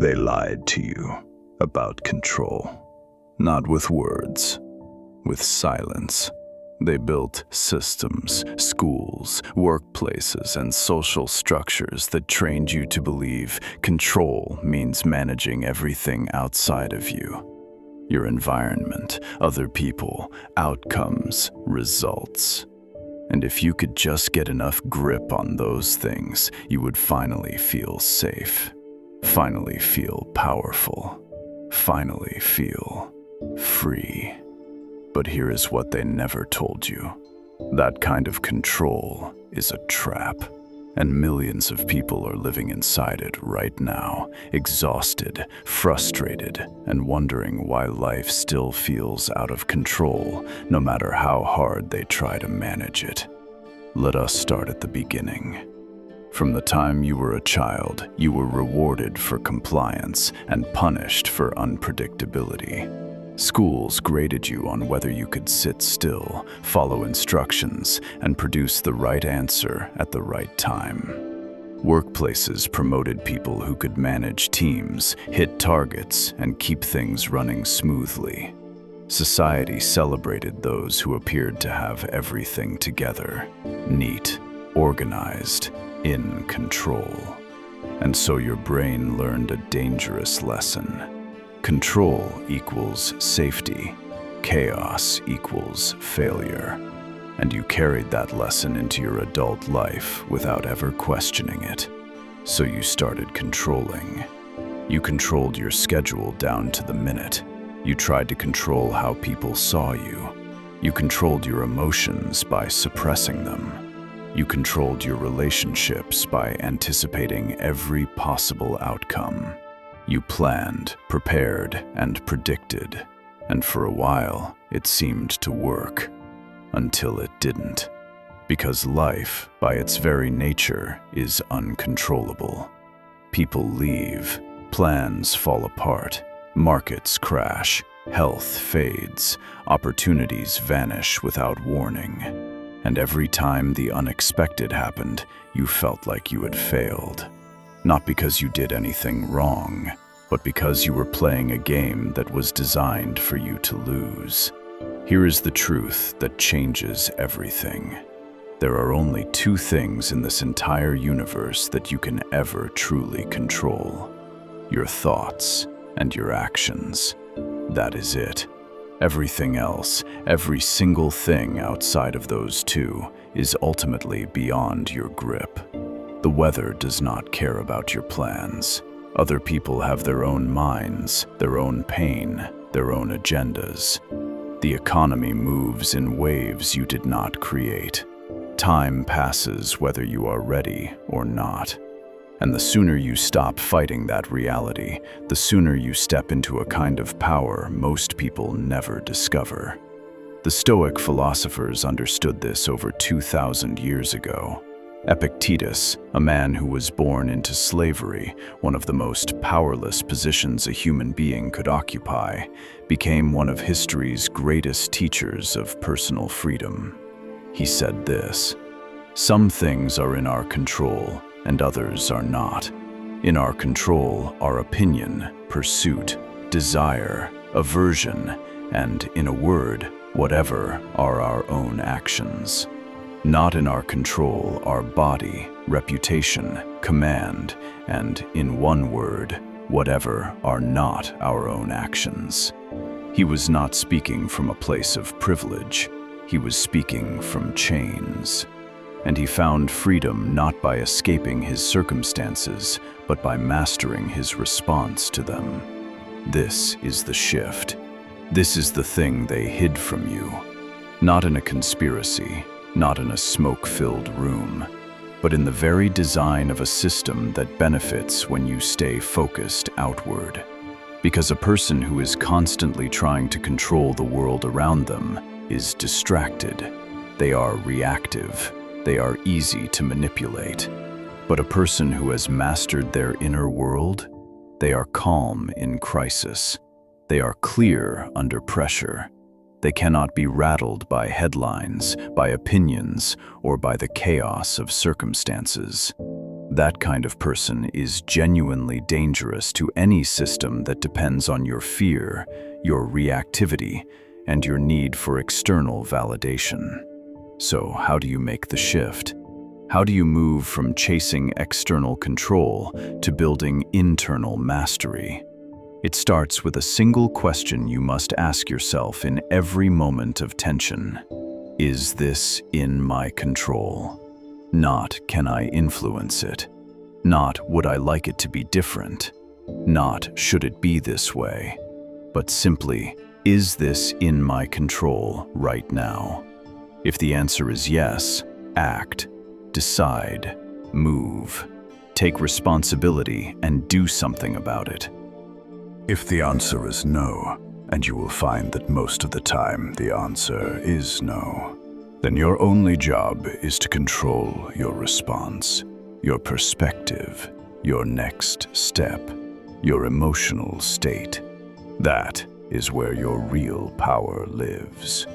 They lied to you about control, not with words, with silence. They built systems, schools, workplaces, and social structures that trained you to believe control means managing everything outside of you. Your environment, other people, outcomes, results. And if you could just get enough grip on those things, you would finally feel safe, finally feel powerful, finally feel free. But here is what they never told you. That kind of control is a trap, and millions of people are living inside it right now, exhausted, frustrated, and wondering why life still feels out of control, no matter how hard they try to manage it. Let us start at the beginning. From the time you were a child, you were rewarded for compliance and punished for unpredictability. Schools graded you on whether you could sit still, follow instructions, and produce the right answer at the right time. Workplaces promoted people who could manage teams, hit targets, and keep things running smoothly. Society celebrated those who appeared to have everything together, neat, organized, in control. And so your brain learned a dangerous lesson. Control equals safety. Chaos equals failure. And you carried that lesson into your adult life without ever questioning it. So you started controlling. You controlled your schedule down to the minute. You tried to control how people saw you. You controlled your emotions by suppressing them. You controlled your relationships by anticipating every possible outcome. You planned, prepared, and predicted, and for a while it seemed to work, until it didn't. Because life, by its very nature, is uncontrollable. People leave, plans fall apart, markets crash, health fades, opportunities vanish without warning. And every time the unexpected happened, you felt like you had failed. Not because you did anything wrong, but because you were playing a game that was designed for you to lose. Here is the truth that changes everything. There are only two things in this entire universe that you can ever truly control: your thoughts and your actions. That is it. Everything else, every single thing outside of those two, is ultimately beyond your grip. The weather does not care about your plans. Other people have their own minds, their own pain, their own agendas. The economy moves in waves you did not create. Time passes whether you are ready or not. And the sooner you stop fighting that reality, the sooner you step into a kind of power most people never discover. The Stoic philosophers understood this over 2,000 years ago. Epictetus, a man who was born into slavery, one of the most powerless positions a human being could occupy, became one of history's greatest teachers of personal freedom. He said this: "Some things are in our control, and others are not. In our control are opinion, pursuit, desire, aversion, and, in a word, whatever are our own actions. Not in our control are body, reputation, command, and, in one word, whatever are not our own actions." He was not speaking from a place of privilege. He was speaking from chains. And he found freedom not by escaping his circumstances, but by mastering his response to them. This is the shift. This is the thing they hid from you. Not in a conspiracy, not in a smoke-filled room, but in the very design of a system that benefits when you stay focused outward. Because a person who is constantly trying to control the world around them is distracted. They are reactive. They are easy to manipulate. But a person who has mastered their inner world, they are calm in crisis. They are clear under pressure. They cannot be rattled by headlines, by opinions, or by the chaos of circumstances. That kind of person is genuinely dangerous to any system that depends on your fear, your reactivity, and your need for external validation. So, how do you make the shift? How do you move from chasing external control to building internal mastery? It starts with a single question you must ask yourself in every moment of tension. Is this in my control? Not, can I influence it? Not, would I like it to be different? Not, should it be this way? But simply, is this in my control right now? If the answer is yes, act, decide, move, take responsibility, and do something about it. If the answer is no, and you will find that most of the time the answer is no, then your only job is to control your response, your perspective, your next step, your emotional state. That is where your real power lives.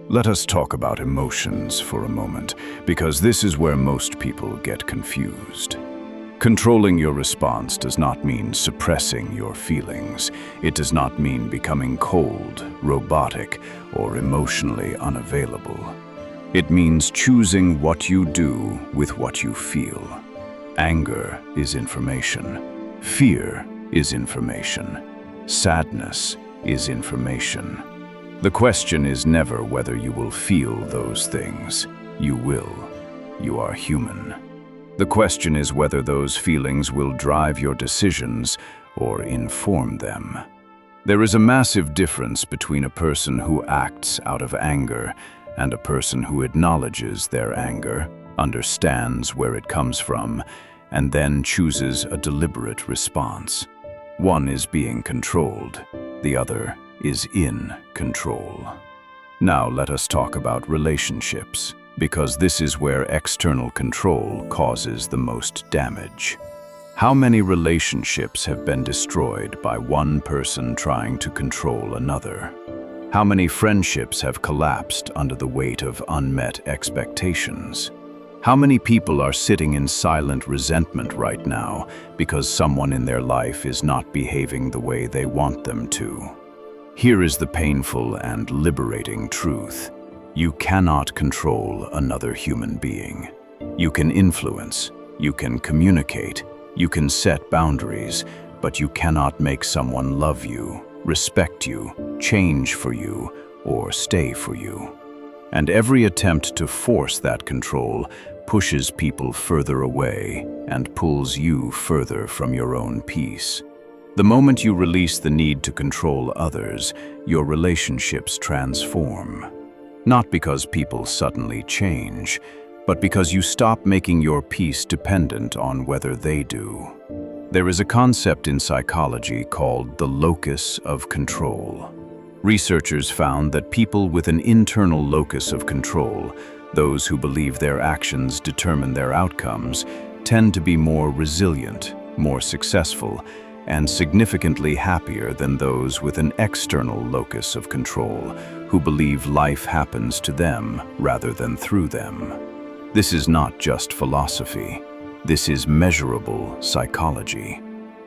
Let us talk about emotions for a moment, because this is where most people get confused. Controlling your response does not mean suppressing your feelings. It does not mean becoming cold, robotic, or emotionally unavailable. It means choosing what you do with what you feel. Anger is information. Fear is information. Sadness is information. The question is never whether you will feel those things. You will. You are human. The question is whether those feelings will drive your decisions or inform them. There is a massive difference between a person who acts out of anger and a person who acknowledges their anger, understands where it comes from, and then chooses a deliberate response. One is being controlled, the other is in control. Now let us talk about relationships, because this is where external control causes the most damage. How many relationships have been destroyed by one person trying to control another? How many friendships have collapsed under the weight of unmet expectations? How many people are sitting in silent resentment right now because someone in their life is not behaving the way they want them to? Here is the painful and liberating truth. You cannot control another human being. You can influence, you can communicate, you can set boundaries, but you cannot make someone love you, respect you, change for you, or stay for you. And every attempt to force that control pushes people further away and pulls you further from your own peace. The moment you release the need to control others, your relationships transform. Not because people suddenly change, but because you stop making your peace dependent on whether they do. There is a concept in psychology called the locus of control. Researchers found that people with an internal locus of control, those who believe their actions determine their outcomes, tend to be more resilient, more successful, and significantly happier than those with an external locus of control, who believe life happens to them rather than through them. This is not just philosophy. This is measurable psychology.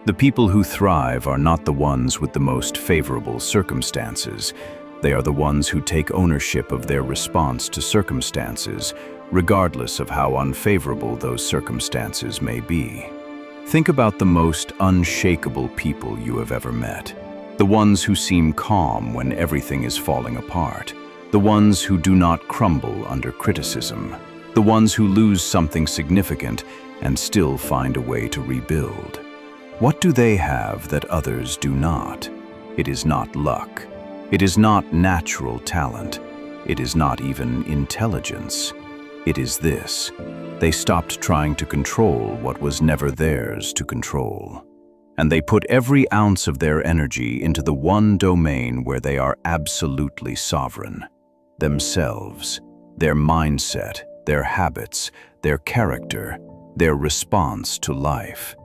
The people who thrive are not the ones with the most favorable circumstances. They are the ones who take ownership of their response to circumstances, regardless of how unfavorable those circumstances may be. Think about the most unshakable people you have ever met. The ones who seem calm when everything is falling apart. The ones who do not crumble under criticism. The ones who lose something significant and still find a way to rebuild. What do they have that others do not? It is not luck. It is not natural talent. It is not even intelligence. It is this: they stopped trying to control what was never theirs to control. And they put every ounce of their energy into the one domain where they are absolutely sovereign: themselves, their mindset, their habits, their character, their response to life.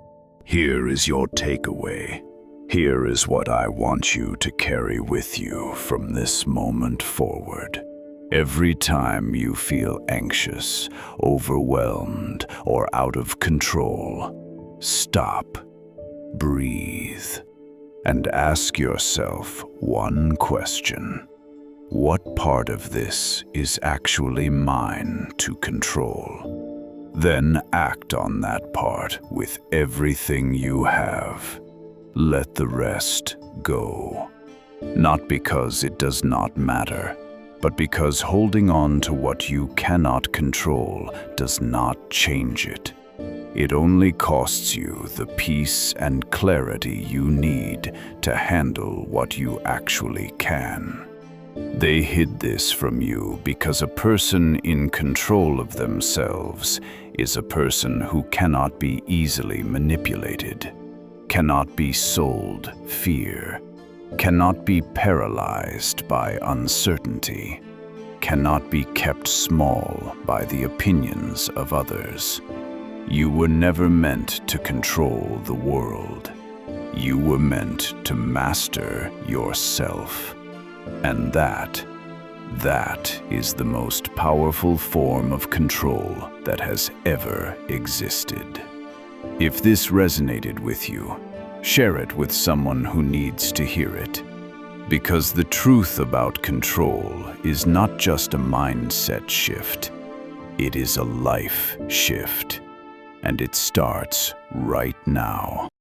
Here is your takeaway. Here is what I want you to carry with you from this moment forward. Every time you feel anxious, overwhelmed, or out of control, stop, breathe, and ask yourself one question. What part of this is actually mine to control? Then act on that part with everything you have. Let the rest go. Not because it does not matter, but because holding on to what you cannot control does not change it. It only costs you the peace and clarity you need to handle what you actually can. They hid this from you because a person in control of themselves is a person who cannot be easily manipulated, cannot be sold fear, cannot be paralyzed by uncertainty, cannot be kept small by the opinions of others. You were never meant to control the world. You were meant to master yourself. And that is the most powerful form of control that has ever existed. If this resonated with you, share it with someone who needs to hear it. Because the truth about control is not just a mindset shift, it is a life shift. And it starts right now.